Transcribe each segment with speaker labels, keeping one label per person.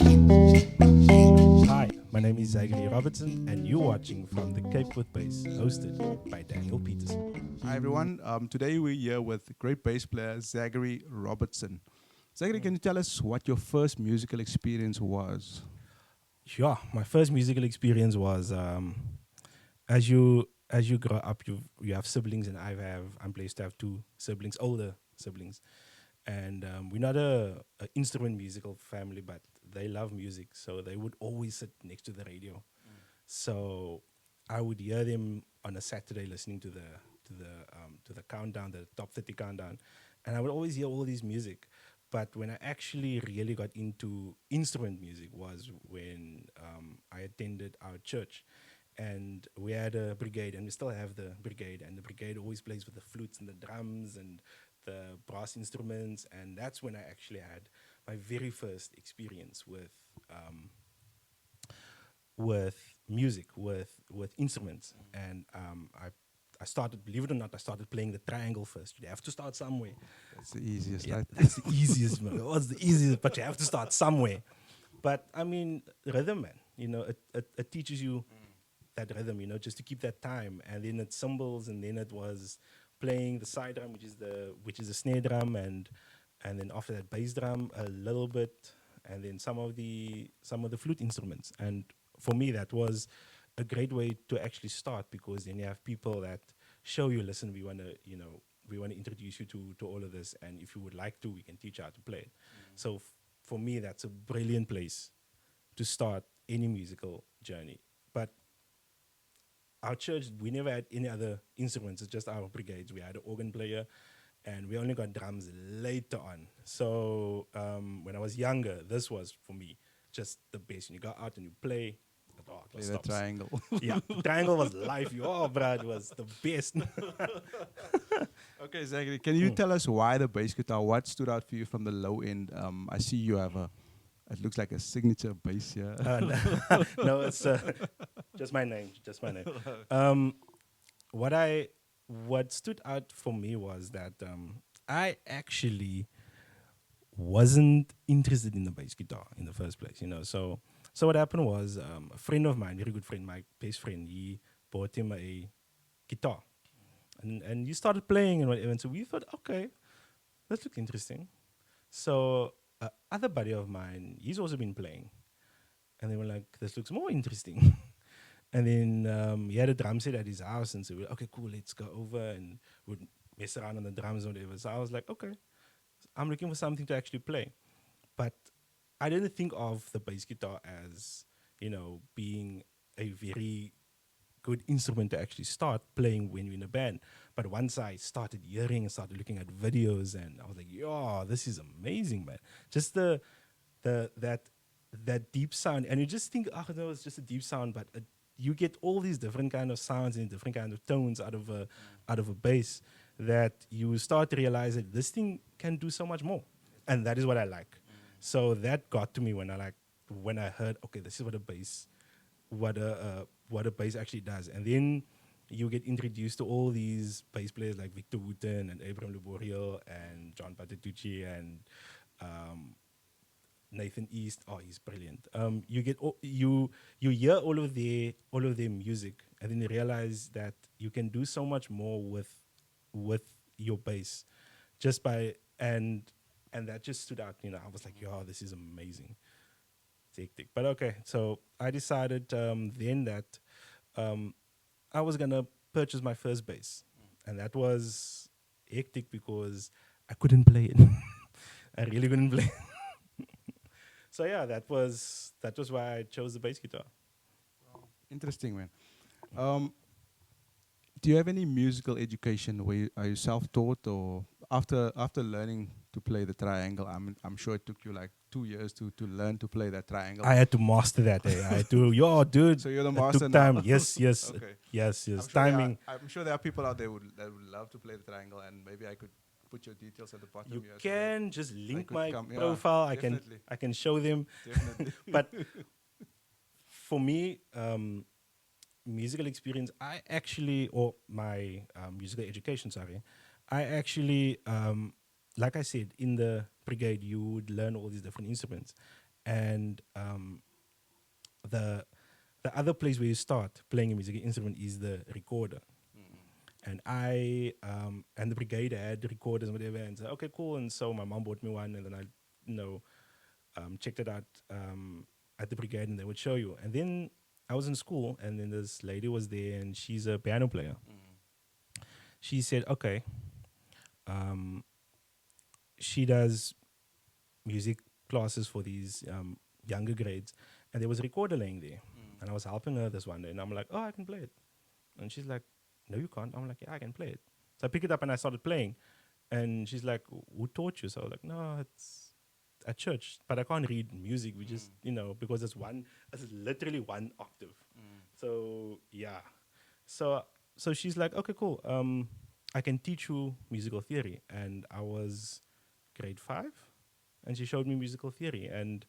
Speaker 1: Hi, my name is Zagary Robertson, and you're watching From the Cape with Bass, hosted by Daniel Peterson.
Speaker 2: Hi everyone. Today we're here with great bass player Zagary Robertson. Zagary, can you tell us what your first musical experience was?
Speaker 1: Yeah, my first musical experience was as you grow up, you have siblings, and I'm blessed to have two siblings, older siblings, and we're not a instrument musical family, but they love music, so they would always sit next to the radio. So I would hear them on a Saturday listening to the countdown, the top 30 countdown, and I would always hear all this music. But when I actually really got into instrument music was when I attended our church, and we had a brigade, and we still have the brigade, and the brigade always plays with the flutes and the drums and the brass instruments, and that's when I actually had my very first experience with music, with instruments, and I started, believe it or not, I started playing the triangle first. You have to start somewhere.
Speaker 2: That's the easiest,
Speaker 1: Yeah,
Speaker 2: right?
Speaker 1: that's the easiest, man. It was the easiest, but you have to start somewhere. But I mean, rhythm, man. It teaches you that rhythm, just to keep that time, and then it cymbals, and then it was playing the side drum, which is the snare drum, and then after that bass drum a little bit, and then some of the flute instruments. And for me, that was a great way to actually start, because then you have people that show you, listen, we want to introduce you to all of this, and if you would like to, we can teach you how to play it. So for me, that's a brilliant place to start any musical journey. But our church, we never had any other instruments. It's just our brigades. We had an organ player, and we only got drums later on. So when I was younger, this was for me just the best. When you go out and you play, oh, it
Speaker 2: Play
Speaker 1: was
Speaker 2: the
Speaker 1: stops.
Speaker 2: triangle.
Speaker 1: Yeah, triangle was life. Oh, bruh, it was the best.
Speaker 2: Okay, Zagary, can you tell us why the bass guitar? What stood out for you from the low end? I see you have it looks like a signature bass here.
Speaker 1: No, no, it's just my name. Just my name. Um, what I what stood out for me was that I actually wasn't interested in the bass guitar in the first place. So what happened was, a friend of mine, very good friend, my best friend, he bought him a guitar, and he started playing and whatever. And so we thought, okay, that looks interesting. So other buddy of mine, he's also been playing, and they were like, this looks more interesting. And then he had a drum set at his house, and so we were, okay, cool, let's go over and would mess around on the drums or whatever. So I was like, okay, I'm looking for something to actually play. But I didn't think of the bass guitar as, being a very good instrument to actually start playing when you're in a band. But once I started hearing and started looking at videos, and I was like, yo, this is amazing, man. Just the that deep sound, and you just think, oh no, it's just a deep sound, but you get all these different kind of sounds and different kind of tones out of a bass, that you start to realize that this thing can do so much more, and that is what I like. So that got to me when I heard, okay, this is what a bass actually does. And then you get introduced to all these bass players like Victor Wooten and Abraham Laborio and John Patitucci and um, Nathan East. Oh, he's brilliant. You hear all of their music, and then you realize that you can do so much more with your bass, just by and that just stood out. I was like, yo, this is amazing. It's hectic. But okay, so I decided then that um, I was gonna purchase my first bass, and that was hectic because I couldn't play it. I really couldn't play. So yeah, that was why I chose the bass guitar.
Speaker 2: Interesting, man. Um, do you have any musical education where are you self-taught or after learning to play the triangle? I'm sure it took you like 2 years to learn to play that triangle.
Speaker 1: I had to master that. I had to, yo, dude.
Speaker 2: So you're the
Speaker 1: It
Speaker 2: master
Speaker 1: took
Speaker 2: now.
Speaker 1: time. Yes, yes,
Speaker 2: Okay.
Speaker 1: yes. Timing.
Speaker 2: I'm sure there are people out there that would love to play the triangle, and maybe I could put your details at the bottom
Speaker 1: You
Speaker 2: here. So
Speaker 1: can just link
Speaker 2: could
Speaker 1: my
Speaker 2: come. Yeah,
Speaker 1: profile. I can
Speaker 2: definitely,
Speaker 1: I can show them.
Speaker 2: definitely.
Speaker 1: But for me, musical experience, I actually, or my musical education, sorry, I actually, like I said, in the brigade, you would learn all these different instruments. and the the other place where you start playing a musical instrument is the recorder. And and the brigade had recorders and whatever, and said, okay, cool. And so my mom bought me one, and then I, you know, checked it out at the brigade, and they would show you. And then I was in school, and then this lady was there, and she's a piano player. She said, okay, um, she does music classes for these younger grades, and there was a recorder laying there, and I was helping her this one day, and I'm like, oh, I can play it, and she's like, no, you can't. I'm like, yeah, I can play it. So I picked it up and I started playing, and she's like, who taught you? So I was like, no, it's at church, but I can't read music. We just, because it's literally one octave. So yeah, so so she's like, okay, cool. I can teach you musical theory, and I was grade 5, and she showed me musical theory, and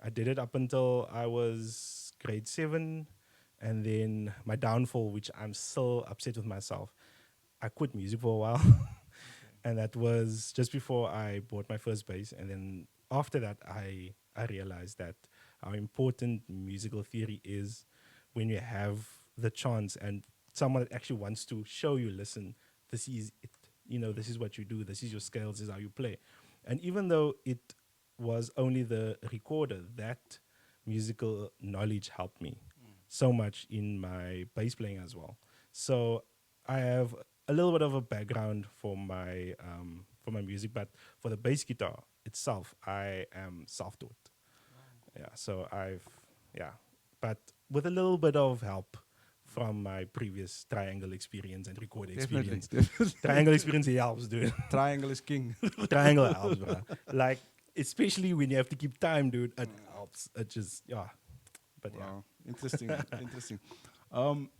Speaker 1: I did it up until I was grade 7, and then my downfall, which I'm still upset with myself, I quit music for a while, and that was just before I bought my first bass, and then after that, I realized that how important musical theory is when you have the chance and someone that actually wants to show you, listen, this is it. This is what you do. This is your scales. This is how you play. And even though it was only the recorder, that musical knowledge helped me so much in my bass playing as well. So I have a little bit of a background for my music, but for the bass guitar itself, I am self-taught. Yeah, so yeah, but with a little bit of help from my previous triangle experience and record
Speaker 2: Definitely,
Speaker 1: experience.
Speaker 2: definitely.
Speaker 1: Triangle experience helps, dude.
Speaker 2: Triangle is king.
Speaker 1: Triangle helps, bro. Like, especially when you have to keep time, dude. It helps. It just, yeah. But yeah,
Speaker 2: Wow, interesting, interesting.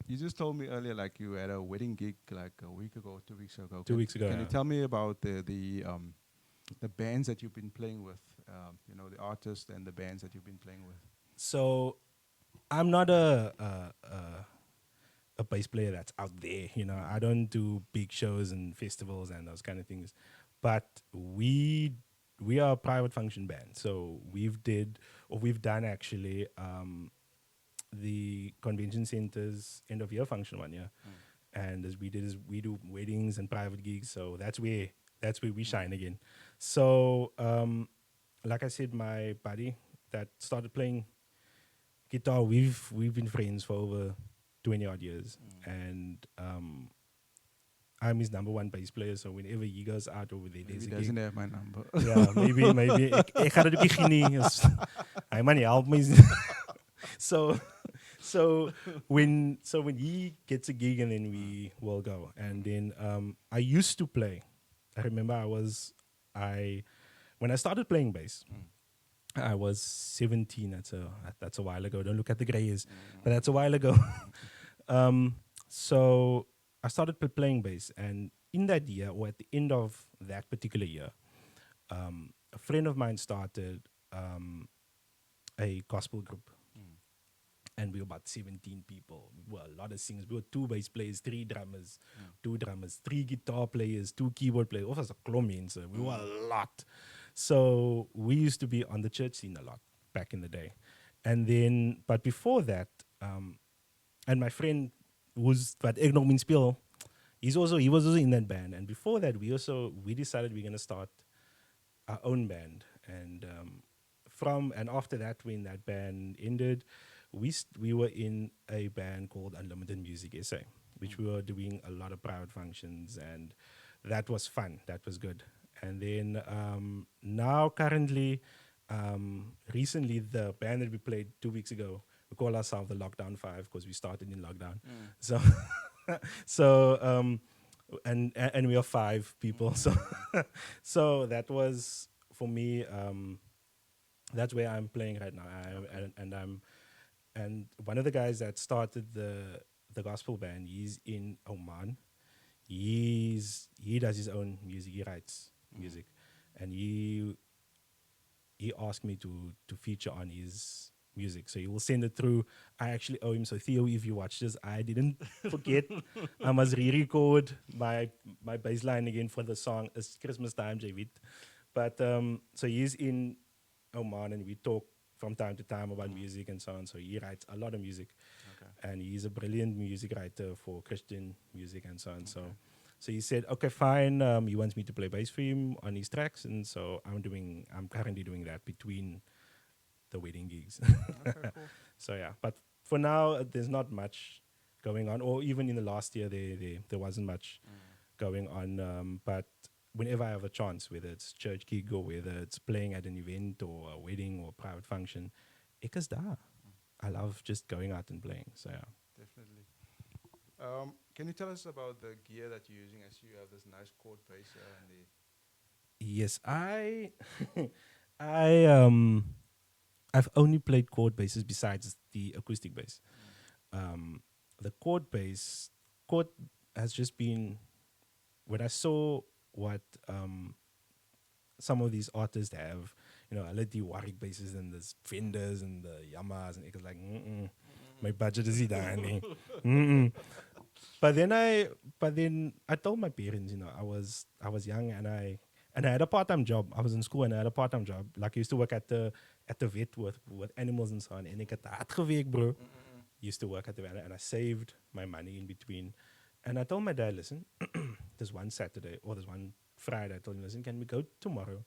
Speaker 2: You just told me earlier, like you had a wedding gig like a week ago, 2 weeks ago.
Speaker 1: 2 weeks ago.
Speaker 2: Can you
Speaker 1: Yeah.
Speaker 2: tell me about the bands that you've been playing with? The artists and the bands that you've been playing with.
Speaker 1: So I'm not a bass player that's out there. I don't do big shows and festivals and those kind of things. But we are a private function band, so we've done actually the convention center's end of year function one year, and as we do weddings and private gigs. So that's where we shine again. So like I said, my buddy that started playing guitar, we've been friends for over 20 odd years, and I'm his number one bass player. So whenever he goes out over there,
Speaker 2: Maybe
Speaker 1: there's
Speaker 2: he
Speaker 1: a
Speaker 2: doesn't
Speaker 1: gig.
Speaker 2: have my number.
Speaker 1: Yeah, maybe. Ik ga dit ook nie nie. Hy man help me. So when he gets a gig, and then we will go. And then I used to play. I remember I when I started playing bass, I was 17. That's a while ago. Don't look at the gray hairs, but that's a while ago. So I started playing bass, and in that year, or at the end of that particular year, a friend of mine started a gospel group, and we were about 17 people. We were a lot of singers. We were 2 bass players, 3 drummers, 2 drummers, 3 guitar players, 2 keyboard players. Of us a klomien, so we were a lot. So we used to be on the church scene a lot back in the day. And then, but before that, and my friend who's wat ek nog min speel, he was also in that band. And before that, we decided we're gonna start our own band. And after that, when that band ended, we were in a band called Unlimited Music SA, which we were doing a lot of private functions, and that was fun. That was good. And then now currently, recently, the band that we played 2 weeks ago, we call ourselves the Lockdown 5 because we started in lockdown. So so and we are 5 people. So so that was for me. That's where I'm playing right now. And one of the guys that started the gospel band, he's in Oman. He does his own music. He writes music, and he asked me to feature on his music. So he will send it through. I actually owe him. So Theo, if you watch this, I didn't forget. I must re-record my bass line again for the song. It's Christmas time, Javid. But so he's in Oman, and we talk from time to time about music and so on. So he writes a lot of music,
Speaker 2: Okay.
Speaker 1: and he's a brilliant music writer for Christian music and so on. So,
Speaker 2: Okay.
Speaker 1: so he said, okay, fine. He wants me to play bass for him on his tracks, and so I'm currently doing that between the wedding gigs.
Speaker 2: Okay. Cool.
Speaker 1: So yeah, but for now, there's not much going on, or even in the last year, there wasn't much going on. But whenever I have a chance, whether it's church gig or whether it's playing at an event or a wedding or private function, ek is daar. I love just going out and playing. So yeah.
Speaker 2: Definitely. Can you tell us about the gear that you're using? I see you have this nice chord bass and the.
Speaker 1: Yes, I I've only played chord basses besides the acoustic bass. Um, the chord has just been when I saw what some of these artists have, I let the Warwick basses and the Fenders and the Yamahas, and it was like, my budget is daar nie. Mm-mm. But then I told my parents, I was young and I had a part-time job. I was in school and I had a part-time job. Like I used to work at the vet with animals and so on. En ek het hard gewerk, bro. Used to work at the vet and I saved my money in between. And I told my dad, listen, there's one Saturday or there's one Friday. I told him, listen, can we go tomorrow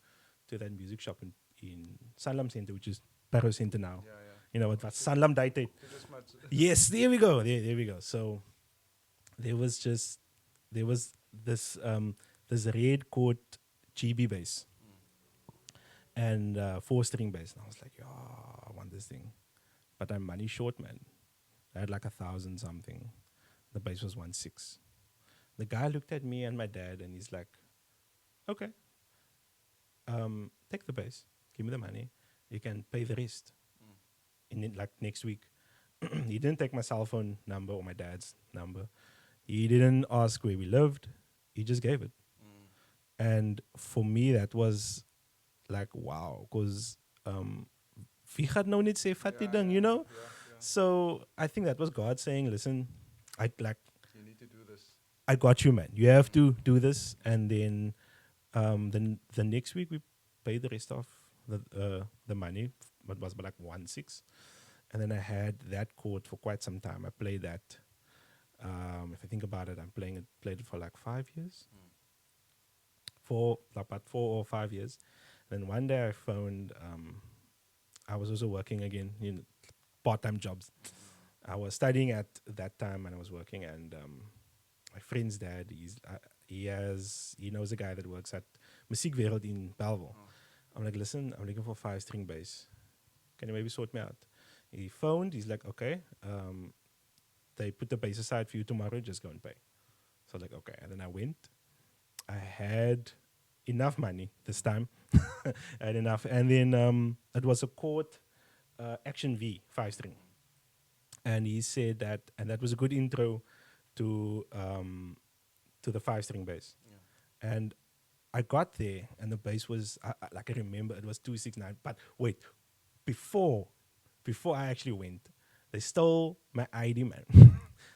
Speaker 1: to that music shop in Sanlam Center, which is Paro Center now.
Speaker 2: Yeah, yeah.
Speaker 1: You know, what Sanlam dated.
Speaker 2: Just much.
Speaker 1: Yes, there we go. There we go. So there was this red chord GB bass and 4-string bass. And I was like, oh, I want this thing. But I'm money short, man. I had like 1,000 something. The bass was 1.6. The guy looked at me and my dad and he's like, okay, take the bass, give me the money, you can pay the rest like next week. He didn't take my cell phone number or my dad's number. He didn't ask where we lived. He just gave it. And for me, that was like, wow, because wie gaat nou net sê vat die ding, you know?
Speaker 2: Yeah, yeah.
Speaker 1: So I think that was God saying, listen,
Speaker 2: You need to do this.
Speaker 1: I got you, man. You have to do this. And then the next week we paid the rest of the money. It was like 1.6. And then I had that chord for quite some time. I played that. If I think about it, played it for like 5 years. About 4 or 5 years. Then one day I found, I was also working again in part-time jobs. I was studying at that time and I was working, and my friend's dad, he knows a guy that works at Musiekwereld in Belleville. I'm like, listen, I'm looking for 5-string bass. Can you maybe sort me out? He phoned, he's like, okay, they put the bass aside for you tomorrow, just go and pay. So I was like, okay. And then I went. I had enough money this time. I had enough. And then it was a chord Action V 5-string. And he said that, and that was a good intro to the 5-string bass. Yeah. And I got there, and the bass was like I remember it was 269. But wait, before I actually went, they stole my ID, man.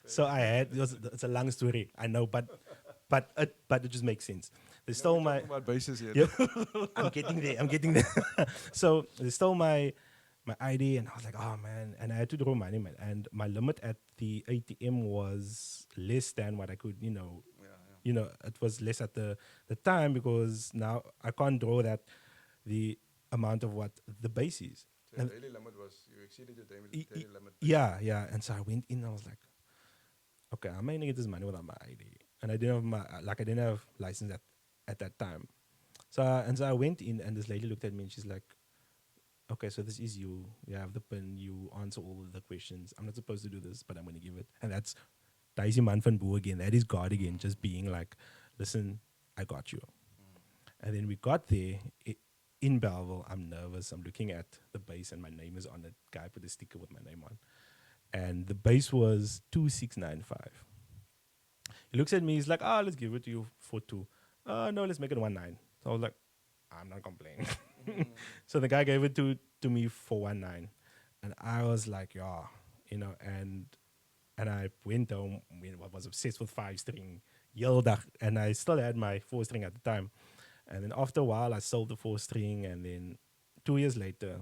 Speaker 1: So it's a long story, I know, but it just makes sense. They stole my
Speaker 2: About bases yet.
Speaker 1: Yep. I'm getting there. So they stole my ID, and I was like, oh man, and I had to draw money, man, and my limit at the ATM was less than what I could, it was less at the time, because now I can't draw the amount of what the base is.
Speaker 2: So your daily limit was, you exceeded your daily limit.
Speaker 1: Yeah. And so I went in and I was like, okay, I'm going to get this money without my ID. And I didn't have license at that time. So I went in, and this lady looked at me and she's like, okay, so this is you. You have the pin. You answer all of the questions. I'm not supposed to do this, but I'm going to give it. And that's Daisy Man van Boe again. That is God again, just being like, listen, I got you. And then we got there in Belleville. I'm nervous. I'm looking at the bass and my name is on it. Guy put a sticker with my name on. And the bass was 2695. He looks at me. He's like, let's give it to you for 2. No, let's make it 19. So I was like, I'm not complaining. So the guy gave it to me for 19. And I was like, yeah, and I went home. I was obsessed with 5-string. Yelled, and I still had my 4-string at the time. And then after a while, I sold the 4-string. And then 2 years later,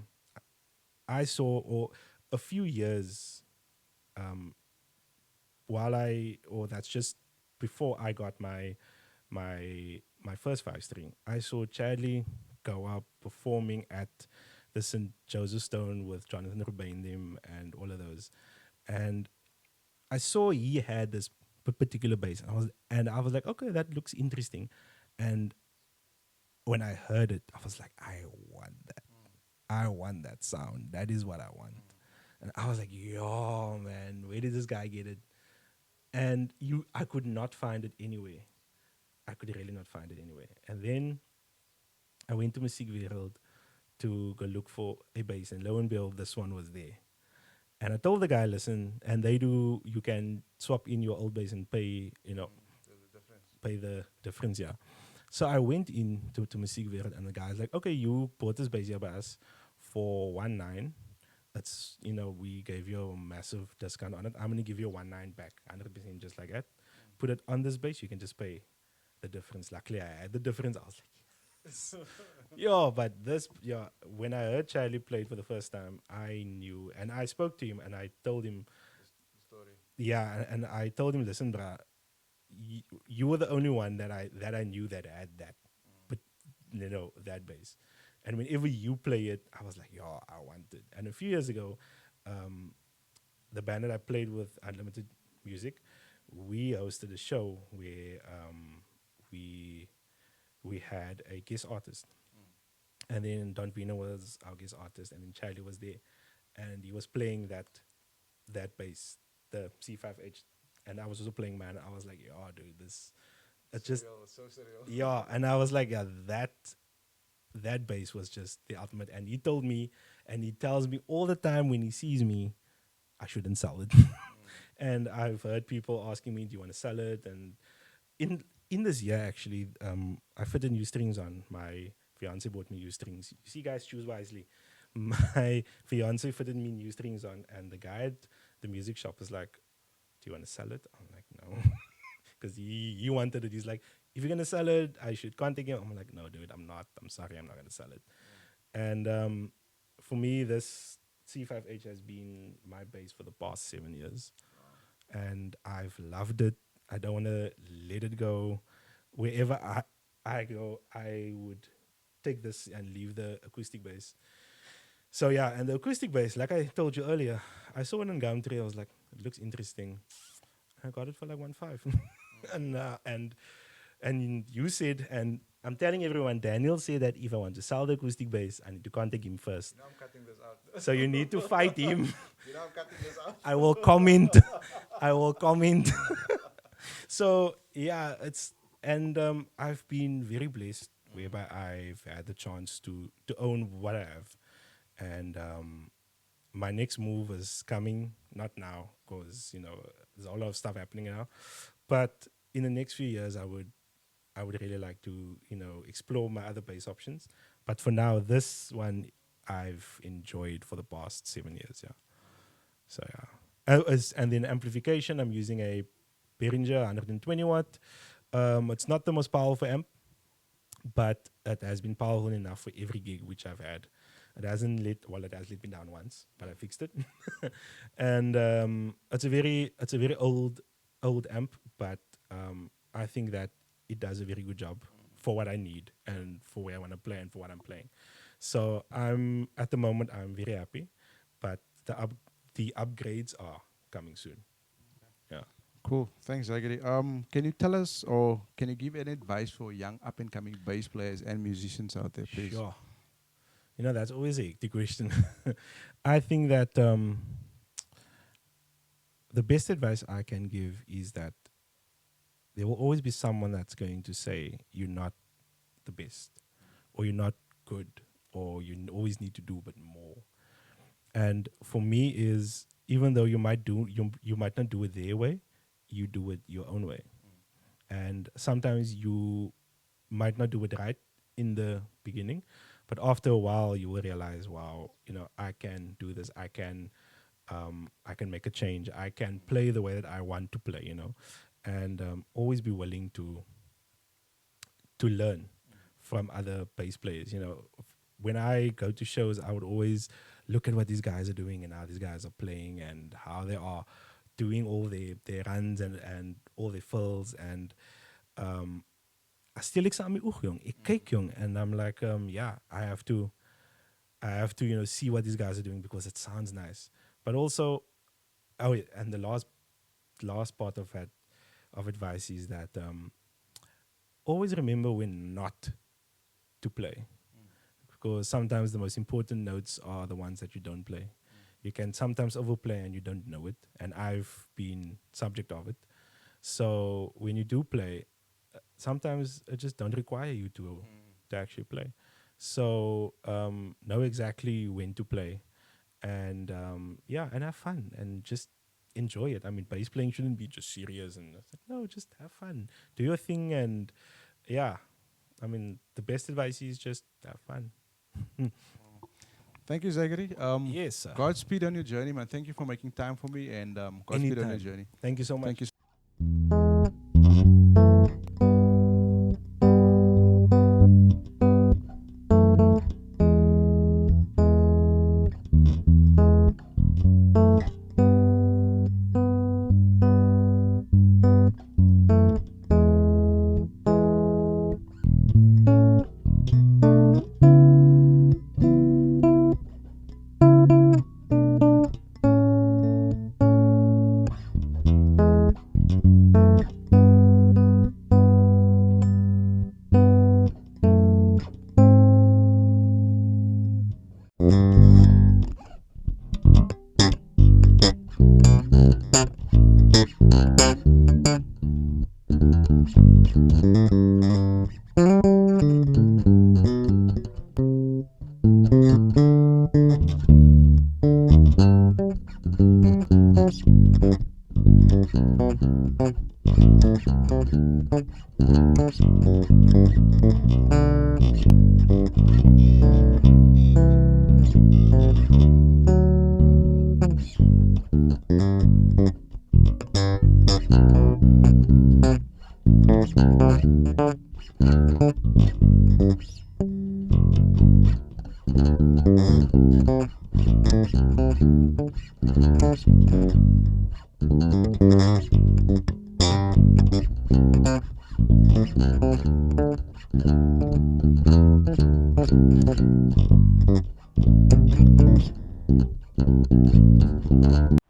Speaker 1: I saw, or a few years, um, or that's just before I got my first five string, I saw Chadley go up performing at the St. Joseph Stone with Jonathan Rubainim and all of those. And I saw he had this particular bass, and I was like, okay, that looks interesting. And when I heard it, I was like, I want that. I want that sound. That is what I want. And I was like, yo, man, where did this guy get it? And I could not find it anywhere. I could really not find it anywhere. And then I went to Muziekwereld to go look for a bass, and lo and behold, this one was there. And I told the guy, listen, and you can swap in your old bass and pay, pay the difference, yeah. So I went in to Muziekwereld, and the guy's like, okay, you bought this bass here by us for 1.9. That's, we gave you a massive discount on it. I'm going to give you a 1.9 back, 100% just like that. Put it on this bass, you can just pay the difference. Luckily, I had the difference. I was like, yeah, but when I heard Charlie play it for the first time, I knew, and I spoke to him, and I told him, yeah, and I told him, listen, bruh, you were the only one that I knew that had that, but that bass, and whenever you play it, I was like, yo, I want it. And a few years ago, um, the band that I played with, Unlimited Music, we hosted a show where we we had a guest artist. And then Don Vino was our guest artist, and then Charlie was there, and he was playing that bass, the C5H, and I was also playing man. I was like, "Oh, dude, this it's just
Speaker 2: so surreal.
Speaker 1: yeah." And I was like, "Yeah, that bass was just the ultimate." And he told me, and he tells me all the time when he sees me, I shouldn't sell it. And I've heard people asking me, "Do you want to sell it?" And in in this year, actually, I fitted new strings on. My fiance bought me new strings. You see, guys, choose wisely. My fiance fitted me new strings on, and the guy at the music shop was like, "Do you want to sell it?" I'm like, "No," because he wanted it. He's like, "If you're gonna sell it, I should contact him." I'm like, "No, dude, I'm not. I'm sorry, I'm not gonna sell it." And for me, this C5H has been my bass for the past 7 years, and I've loved it. I don't want to let it go. Wherever I go, I would take this and leave the acoustic bass. So yeah, and the acoustic bass, like I told you earlier, I saw it in Gumtree. I was like, it looks interesting. I got it for like 1.5, and you said, and I'm telling everyone, Daniel said that if I want to sell the acoustic bass, I need to contact him first.
Speaker 2: I'm cutting this out.
Speaker 1: So you need to fight him.
Speaker 2: I'm cutting this out.
Speaker 1: I will comment. I will comment. So yeah, and I've been very blessed whereby I've had the chance to own what I have, and my next move is coming, not now because there's a lot of stuff happening now, but in the next few years I would really like to explore my other bass options. But for now, this one I've enjoyed for the past 7 years. Yeah. So yeah. And then amplification, I'm using a Behringer 120 watt. It's not the most powerful amp, but it has been powerful enough for every gig which I've had. It has let me down once, but I fixed it. And it's a very old amp, but I think that it does a very good job for what I need and for where I want to play and for what I'm playing. So at the moment I'm very happy, but the upgrades are coming soon. Yeah.
Speaker 2: Cool. Thanks, Zagary. Can you tell us, or can you give any advice for young up and coming bass players and musicians out there, please?
Speaker 1: Sure. That's always a hectic question. I think that the best advice I can give is that there will always be someone that's going to say you're not the best, or you're not good, or always need to do but more. And for me, is even though you might not do it their way, you do it your own way. And sometimes you might not do it right in the beginning, but after a while you will realize, wow, I can do this. I can make a change. I can play the way that I want to play. And always be willing to learn from other bass players. When I go to shows, I would always look at what these guys are doing and how these guys are playing and how they are doing all their runs and all their fills and still ek saam met oog jong. Ek kyk jong and I'm like yeah, I have to see what these guys are doing because it sounds nice. But also and the last part of that of advice is that always remember when not to play. Because sometimes the most important notes are the ones that you don't play. You can sometimes overplay and you don't know it. And I've been subject of it. So when you do play, sometimes it just don't require you to actually play. So know exactly when to play. And and have fun and just enjoy it. I mean, bass playing shouldn't be just serious and it's like, no, just have fun. Do your thing and yeah. I mean, the best advice is just have fun.
Speaker 2: Thank you, Zagary.
Speaker 1: Yes, sir.
Speaker 2: Godspeed on your journey, man. Thank you for making time for me, and Godspeed on your
Speaker 1: Anytime.
Speaker 2: journey.
Speaker 1: Thank you so much.
Speaker 2: Thank you.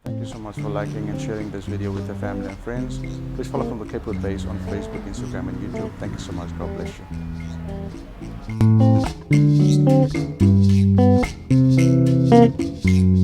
Speaker 2: Thank you so much for liking and sharing this video with your family and friends. Please follow From the Cape with Bass on Facebook, Instagram, and YouTube. Thank you so much. God bless you.